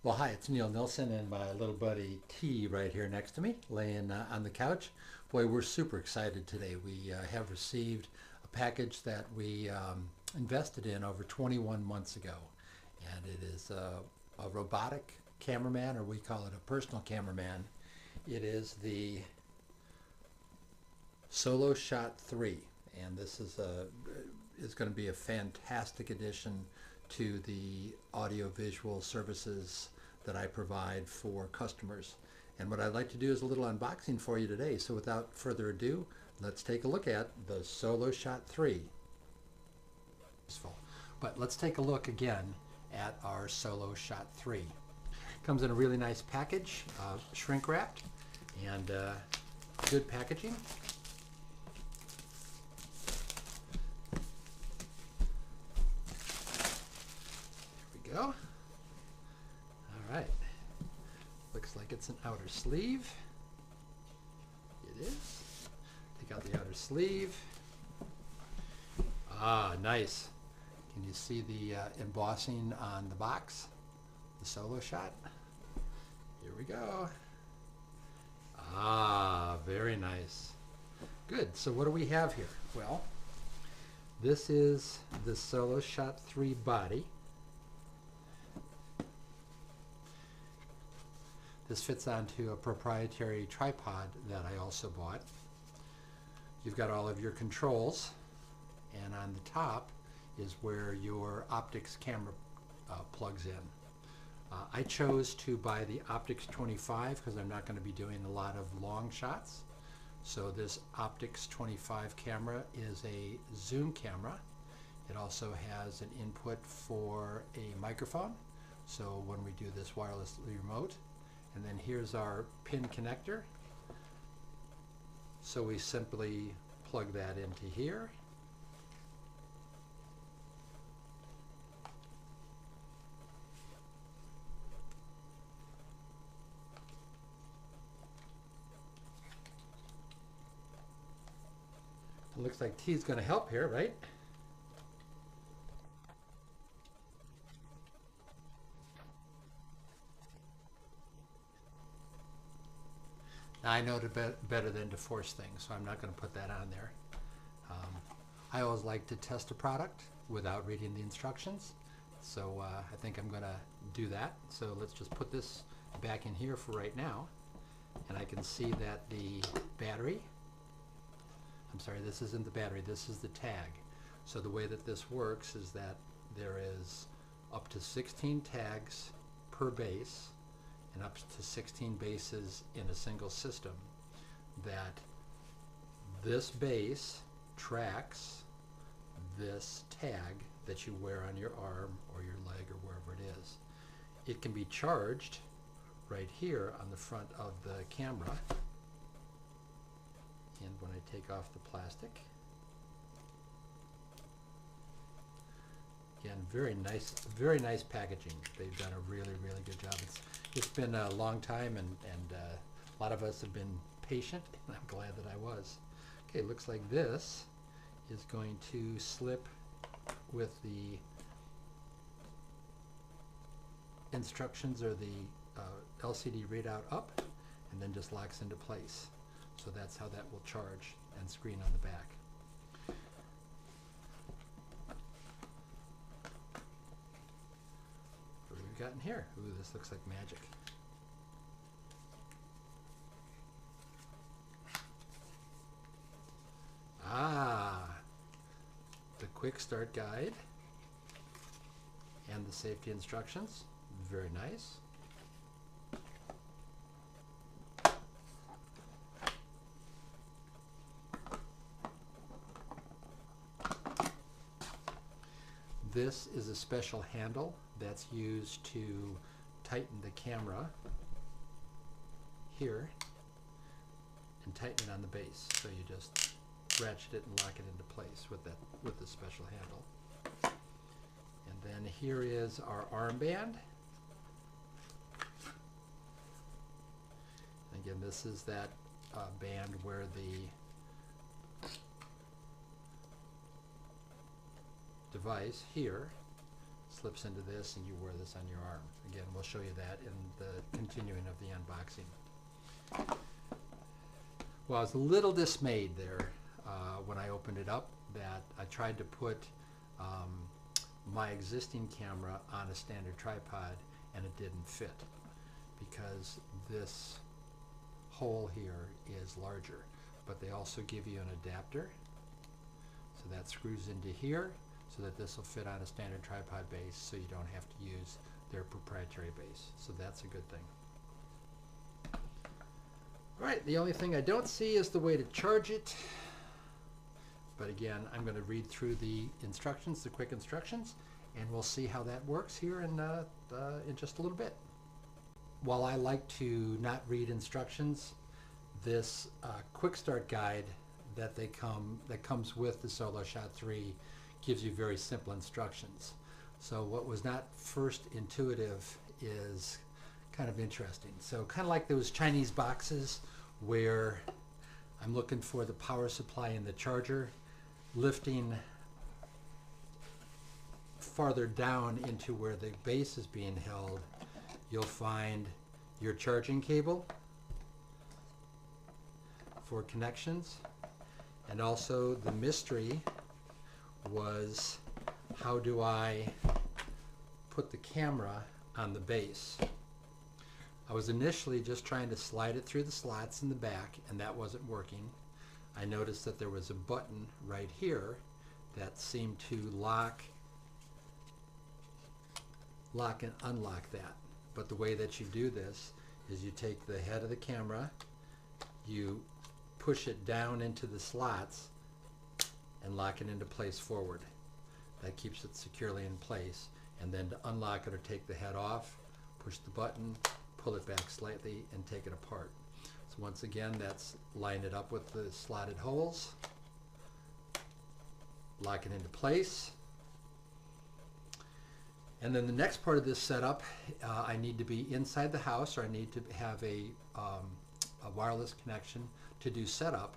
Well, hi, it's Neil Nilsson and my little buddy T right here next to me, laying on the couch. Boy, we're super excited today. We have received a package that we invested in over 21 months ago. And it is a robotic cameraman, or we call it a personal cameraman. It is the SoloShot3. And this is going to be a fantastic addition to the audiovisual services that I provide for customers. And what I'd like to do is a little unboxing for you today. So without further ado, let's take a look at the SoloShot3. But let's take a look again at our SoloShot3. Comes in a really nice package, shrink wrapped, and good packaging. There we go. All right. Looks like it's an outer sleeve. It is. Take out the outer sleeve. Ah, nice. Can you see the embossing on the box? The SoloShot. Here we go. Ah, very nice. Good. So what do we have here? Well, this is the SoloShot3 body. This fits onto a proprietary tripod that I also bought. You've got all of your controls, and on the top is where your optics camera plugs in. I chose to buy the optics 25 because I'm not going to be doing a lot of long shots. So this optics 25 camera is a zoom camera. It also has an input for a microphone, so when we do this wirelessly remote. And then here's our pin connector. So we simply plug that into here. It looks like T's going to help here, right? Now I know better than to force things, so I'm not going to put that on there. I always like to test a product without reading the instructions, so I think I'm going to do that. So let's just put this back in here for right now, and I can see that the battery, I'm sorry, this isn't the battery, this is the tag. So the way that this works is that there is up to 16 tags per base, and up to 16 bases in a single system, that this base tracks this tag that you wear on your arm or your leg or wherever it is. It can be charged right here on the front of the camera, and when I take off the plastic, again, very nice packaging. They've done a really good job. It's been a long time, and a lot of us have been patient, and I'm glad that I was. Okay, looks like this is going to slip with the instructions or the LCD readout up, and then just locks into place. So that's how that will charge and screen on the back. What have we got in here? Ooh, this looks like magic. Ah, the quick start guide and the safety instructions. Very nice. This is a special handle that's used to tighten the camera here and tighten it on the base. So you just ratchet it and lock it into place with the special handle. And then here is our armband. Again, this is that band where the device here slips into this and you wear this on your arm. Again, we'll show you that in the continuing of the unboxing. Well, I was a little dismayed there when I opened it up that I tried to put my existing camera on a standard tripod and it didn't fit because this hole here is larger, but they also give you an adapter, so that screws into here so that this will fit on a standard tripod base, so you don't have to use their proprietary base. So that's a good thing. Alright, the only thing I don't see is the way to charge it, but again, I'm going to read through the instructions, the quick instructions, and we'll see how that works here in just a little bit. While I like to not read instructions, this quick start guide that comes with the SoloShot3 gives you very simple instructions. So what was not first intuitive is kind of interesting. So kind of like those Chinese boxes where I'm looking for the power supply and the charger, lifting farther down into where the base is being held, you'll find your charging cable for connections, and also the mystery was, how do I put the camera on the base? I was initially just trying to slide it through the slots in the back, and that wasn't working. I noticed that there was a button right here that seemed to lock and unlock that. But the way that you do this is you take the head of the camera, you push it down into the slots and lock it into place forward. That keeps it securely in place. And then to unlock it or take the head off, push the button, pull it back slightly, and take it apart. So once again, that's line it up with the slotted holes, lock it into place. And then the next part of this setup, I need to be inside the house, or I need to have a wireless connection to do setup.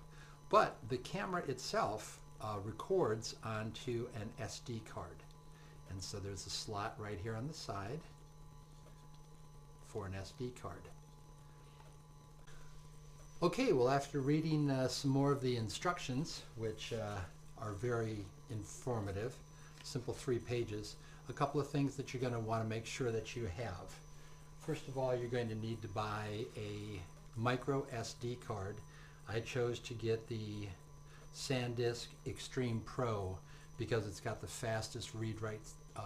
But the camera itself records onto an SD card. And so there's a slot right here on the side for an SD card. Okay, well, after reading some more of the instructions, which are very informative, simple 3 pages, a couple of things that you're going to want to make sure that you have. First of all, you're going to need to buy a micro SD card. I chose to get the SanDisk Extreme Pro because it's got the fastest read-write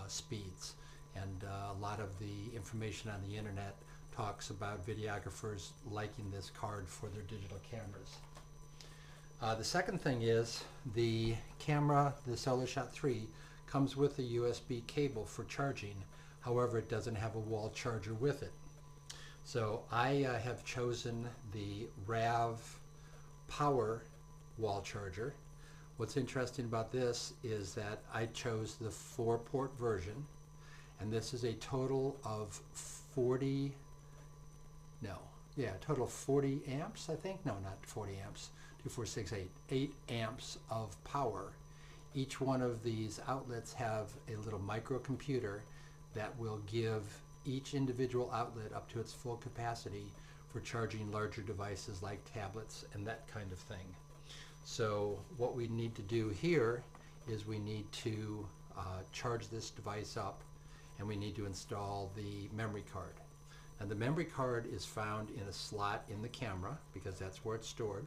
speeds, and a lot of the information on the internet talks about videographers liking this card for their digital cameras. The second thing is the camera, the SoloShot3, comes with a USB cable for charging. However, it doesn't have a wall charger with it. So I have chosen the RAV Power wall charger. What's interesting about this is that I chose the 4-port version, and this is a total of 40 amps, I think. No, not 40 amps. 2, 4, 6, 8 amps of power. Each one of these outlets have a little microcomputer that will give each individual outlet up to its full capacity for charging larger devices like tablets and that kind of thing. So what we need to do here is we need to charge this device up, and we need to install the memory card. And the memory card is found in a slot in the camera because that's where it's stored.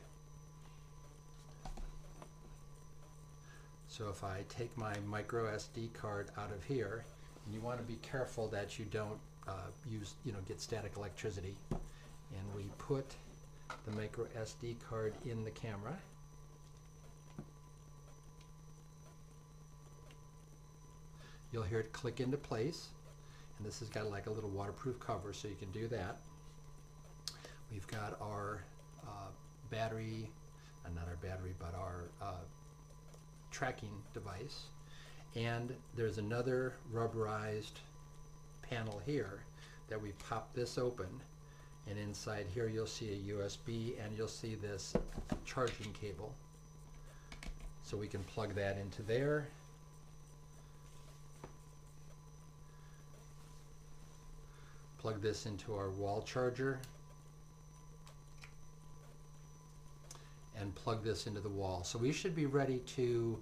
So if I take my micro SD card out of here, and you want to be careful that you don't get static electricity, and we put the micro SD card in the camera. You'll hear it click into place, and this has got like a little waterproof cover, so you can do that. We've got our battery, not our battery, but our tracking device, and there's another rubberized panel here that we pop this open, and inside here you'll see a USB, and you'll see this charging cable, so we can plug that into there. plug this into our wall charger, and plug this into the wall. So we should be ready to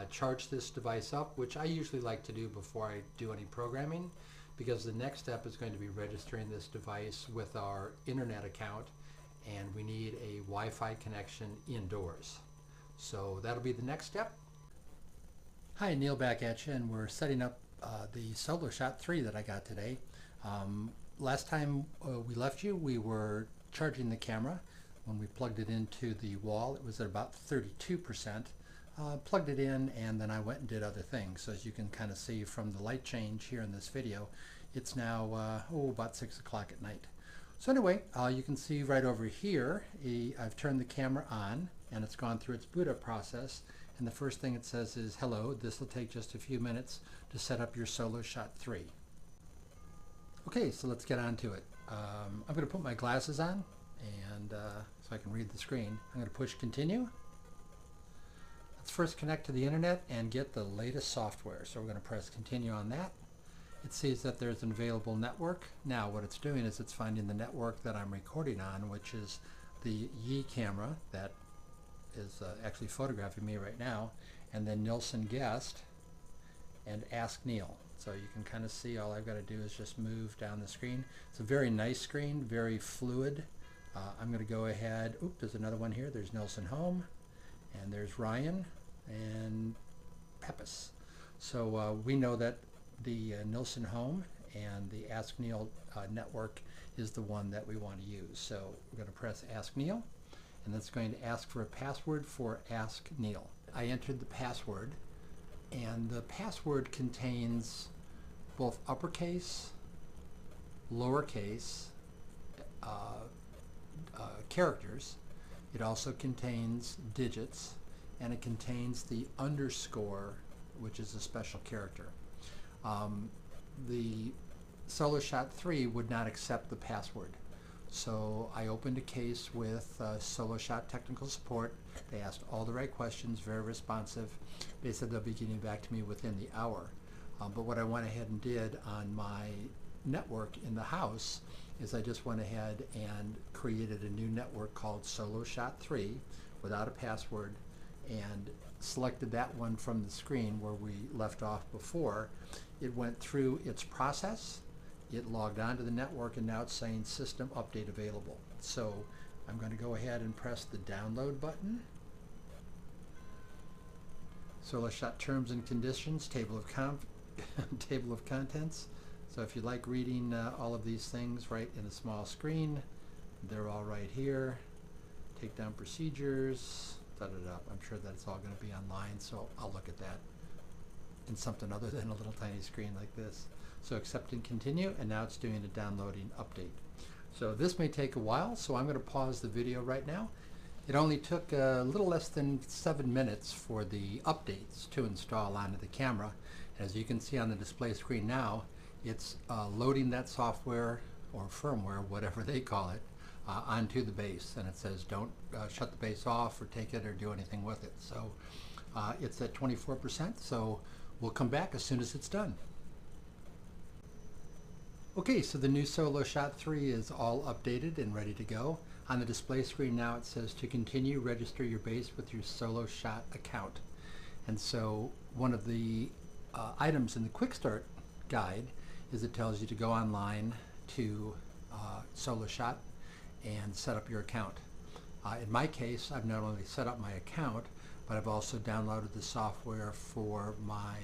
charge this device up, which I usually like to do before I do any programming, because the next step is going to be registering this device with our internet account, and we need a Wi-Fi connection indoors. So that'll be the next step. Hi, Neil back at you, and we're setting up the SoloShot3 that I got today. Last time we left you, we were charging the camera. When we plugged it into the wall, it was at about 32%. Plugged it in, and then I went and did other things. So as you can kind of see from the light change here in this video, it's now about 6 o'clock at night. So anyway, you can see right over here, I've turned the camera on, and it's gone through its boot up process. And the first thing it says is, hello, this will take just a few minutes to set up your SoloShot3. Okay, so let's get on to it. I'm going to put my glasses on, and so I can read the screen. I'm going to push continue. Let's first connect to the internet and get the latest software. So we're going to press continue on that. It sees that there's an available network. Now what it's doing is it's finding the network that I'm recording on, which is the Yi camera that is actually photographing me right now, and then Nielsen Guest and Ask Neil. So you can kind of see all I've got to do is just move down the screen. It's a very nice screen, very fluid. I'm going to go ahead, there's another one here. There's Nielsen Home, and there's Ryan and Pepis. So we know that the Nielsen Home and the Ask Neil network is the one that we want to use. So we're going to press Ask Neil, and that's going to ask for a password for Ask Neil. I entered the password, and the password contains both uppercase, lowercase characters. It also contains digits, and it contains the underscore, which is a special character. The SoloShot3 would not accept the password. So I opened a case with SoloShot technical support. They asked all the right questions, very responsive. They said they'll be getting back to me within the hour. But what I went ahead and did on my network in the house is I just went ahead and created a new network called SoloShot3 without a password, and selected that one from the screen where we left off before. It went through its process, it logged onto the network, and now it's saying system update available. So I'm going to go ahead and press the download button. SoloShot terms and conditions, table of contents. So if you like reading all of these things right in a small screen, they're all right here. Takedown procedures, I'm sure that it's all going to be online, so I'll look at that in something other than a little tiny screen like this. So accept and continue, and now it's doing a downloading update. So this may take a while, so I'm going to pause the video right now. It only took a little less than 7 minutes for the updates to install onto the camera. As you can see on the display screen now, it's loading that software or firmware, whatever they call it, onto the base, and it says don't shut the base off or take it or do anything with it. So it's at 24%, so we'll come back as soon as it's done. Okay, so the new SoloShot3 is all updated and ready to go. On the display screen now it says to continue, register your base with your SoloShot account. And so one of the items in the quick start guide is it tells you to go online to SoloShot and set up your account. In my case, I've not only set up my account, but I've also downloaded the software for my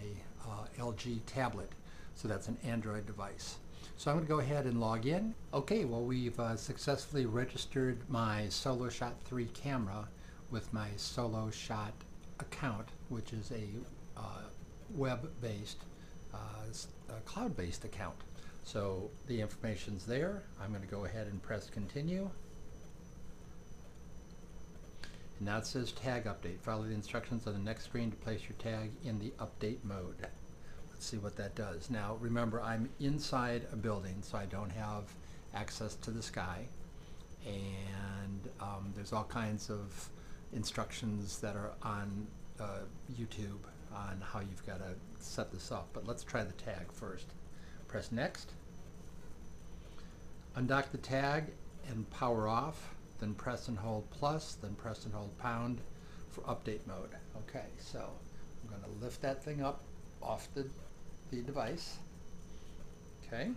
LG tablet. So that's an Android device. So I'm going to go ahead and log in. Okay, well, we've successfully registered my SoloShot3 camera with my SoloShot account, which is a web-based, cloud-based account. So the information's there. I'm going to go ahead and press continue. And now it says tag update. Follow the instructions on the next screen to place your tag in the update mode. Let's see what that does. Now remember, I'm inside a building, so I don't have access to the sky. And there's all kinds of instructions that are on YouTube on how you've got to set this up. But let's try the tag first. Press next. undock the tag and power off, then press and hold plus, then press and hold pound for update mode. Okay, so I'm going to lift that thing up off the device. Okay, then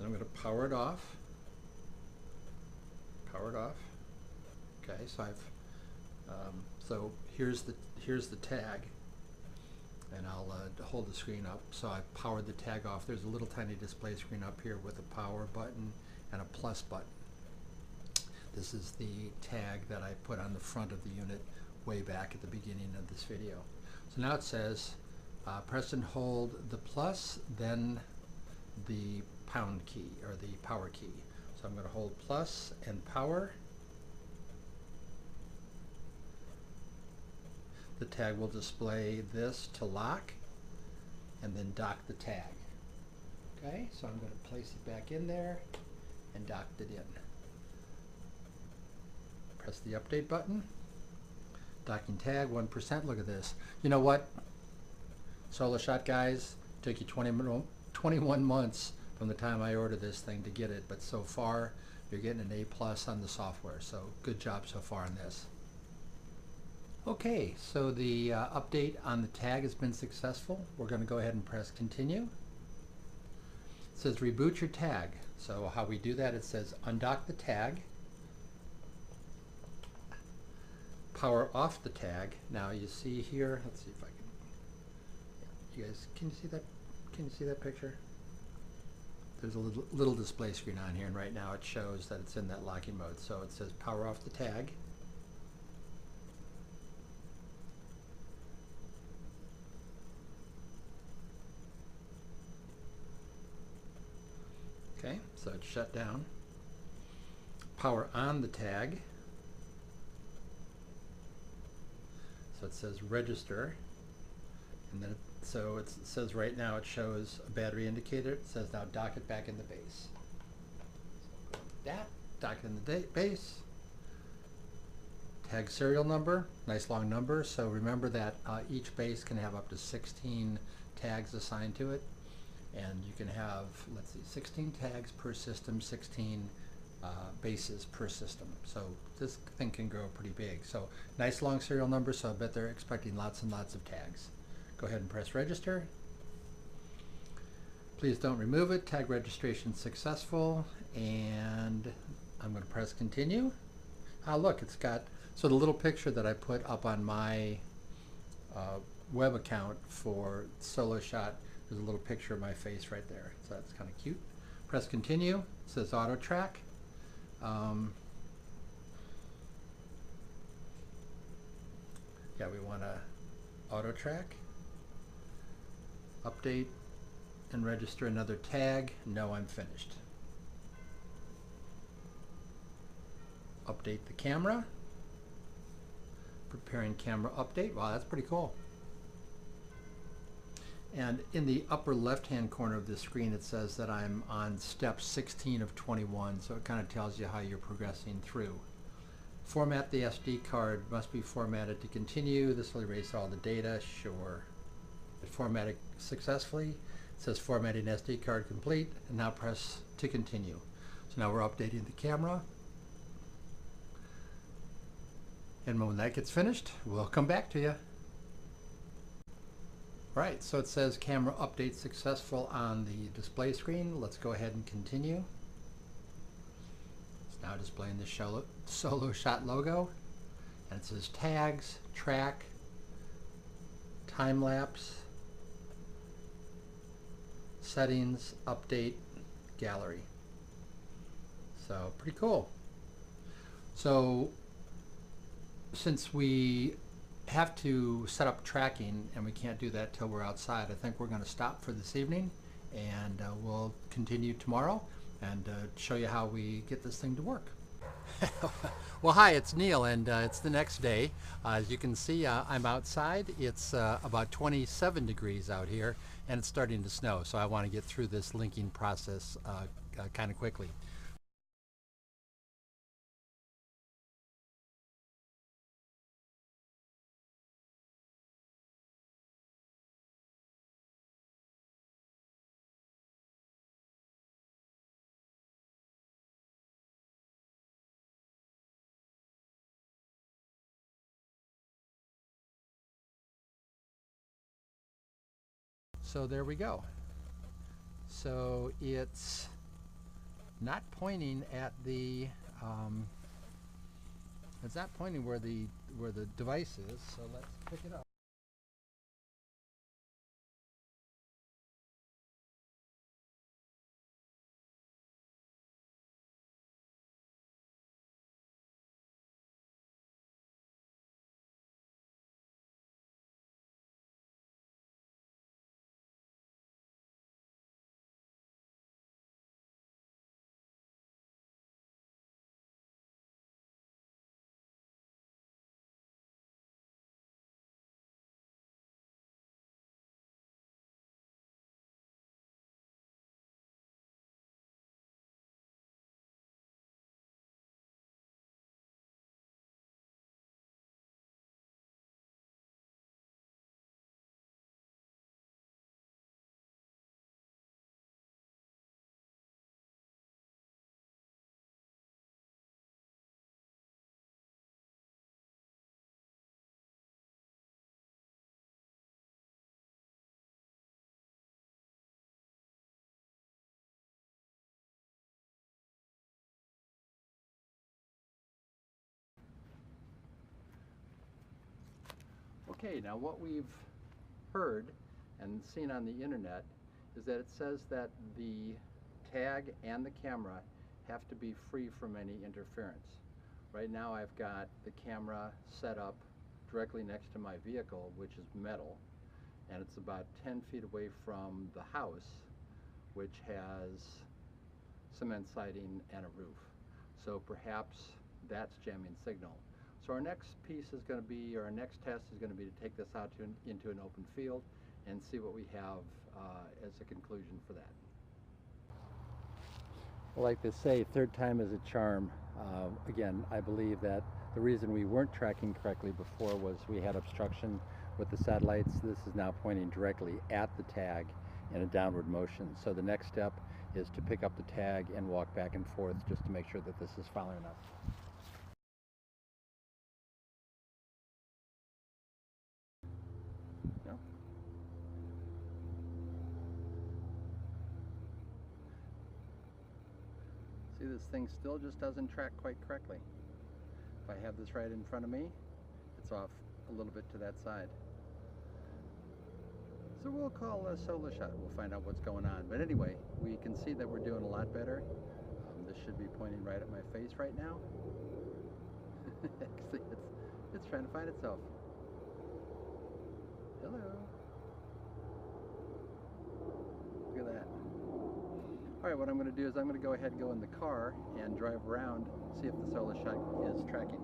I'm going to power it off. Power it off. Okay, so so here's the tag, and I'll hold the screen up. So I've powered the tag off. There's a little tiny display screen up here with a power button and a plus button. This is the tag that I put on the front of the unit way back at the beginning of this video. So now it says press and hold the plus, then the pound key, or the power key. So I'm going to hold plus and power. The tag will display this to lock, and then dock the tag. Okay, so I'm going to place it back in there and docked it in. Press the update button. Docking tag 1%. Look at this. You know what? SoloShot guys, took you 21 months from the time I ordered this thing to get it, but so far you're getting an A+ on the software, so good job so far on this. Okay, so the update on the tag has been successful. We're going to go ahead and press continue. It says reboot your tag. So how we do that, it says undock the tag, power off the tag. Now you see here, let's see if I can, you guys, can you see that? Can you see that picture? There's a little display screen on here, and right now it shows that it's in that locking mode. So it says power off the tag. Okay, so it's shut down. Power on the tag. So it says register, and then so it says right now it shows a battery indicator. It says now dock it back in the base. So that, dock it in the base. Tag serial number, nice long number. So remember that each base can have up to 16 tags assigned to it. And you can have, let's see, 16 tags per system, 16 bases per system. So this thing can grow pretty big. So nice long serial number, so I bet they're expecting lots and lots of tags. Go ahead and press register. Please don't remove it. Tag registration successful. And I'm going to press continue. Ah, look, it's got, so the little picture that I put up on my web account for SoloShot, there's a little picture of my face right there. So that's kind of cute. Press continue. It says auto track. Yeah, we want to auto track. Update and register another tag. No, I'm finished. Update the camera. Preparing camera update. Wow, that's pretty cool. And in the upper left-hand corner of the screen, it says that I'm on step 16 of 21, so it kind of tells you how you're progressing through. Format the SD card. Must be formatted to continue. This will erase all the data. Sure. It formatted successfully. It says formatting SD card complete, and now press to continue. So now we're updating the camera. And when that gets finished, we'll come back to you. Right, so it says camera update successful on the display screen. Let's go ahead and continue. It's now displaying the SoloShot logo. And it says tags, track, time lapse, settings, update, gallery. So pretty cool. So since we have to set up tracking and we can't do that till we're outside, I think we're going to stop for this evening, and we'll continue tomorrow and show you how we get this thing to work. Well, hi, it's Neil, and it's the next day. As you can see, I'm outside. It's about 27 degrees out here, and it's starting to snow, so I want to get through this linking process kind of quickly. So there we go. So it's not pointing at the it's not pointing where the device is, so let's pick it up. Okay, now what we've heard and seen on the internet is that it says that the tag and the camera have to be free from any interference. Right now I've got the camera set up directly next to my vehicle, which is metal, and it's about 10 feet away from the house, which has cement siding and a roof. So perhaps that's jamming signal. So our next piece is going to be, or our next test is going to be to take this out into an open field and see what we have as a conclusion for that. Like they say, third time is a charm. Again, I believe that the reason we weren't tracking correctly before was we had obstruction with the satellites. This is now pointing directly at the tag in a downward motion. So the next step is to pick up the tag and walk back and forth just to make sure that this is following us. No? See, this thing still just doesn't track quite correctly. If I have this right in front of me, it's off a little bit to that side. So we'll call SoloShot. We'll find out what's going on. But anyway, we can see that we're doing a lot better. This should be pointing right at my face right now. Actually, it's trying to find itself. Hello. Look at that. All right, what I'm going to do is I'm going to go ahead and go in the car and drive around, see if the SoloShot is tracking.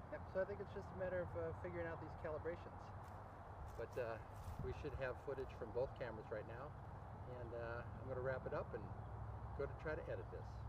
Yep, so I think it's just a matter of figuring out these calibrations. But we should have footage from both cameras right now, and I'm going to wrap it up and go to try to edit this.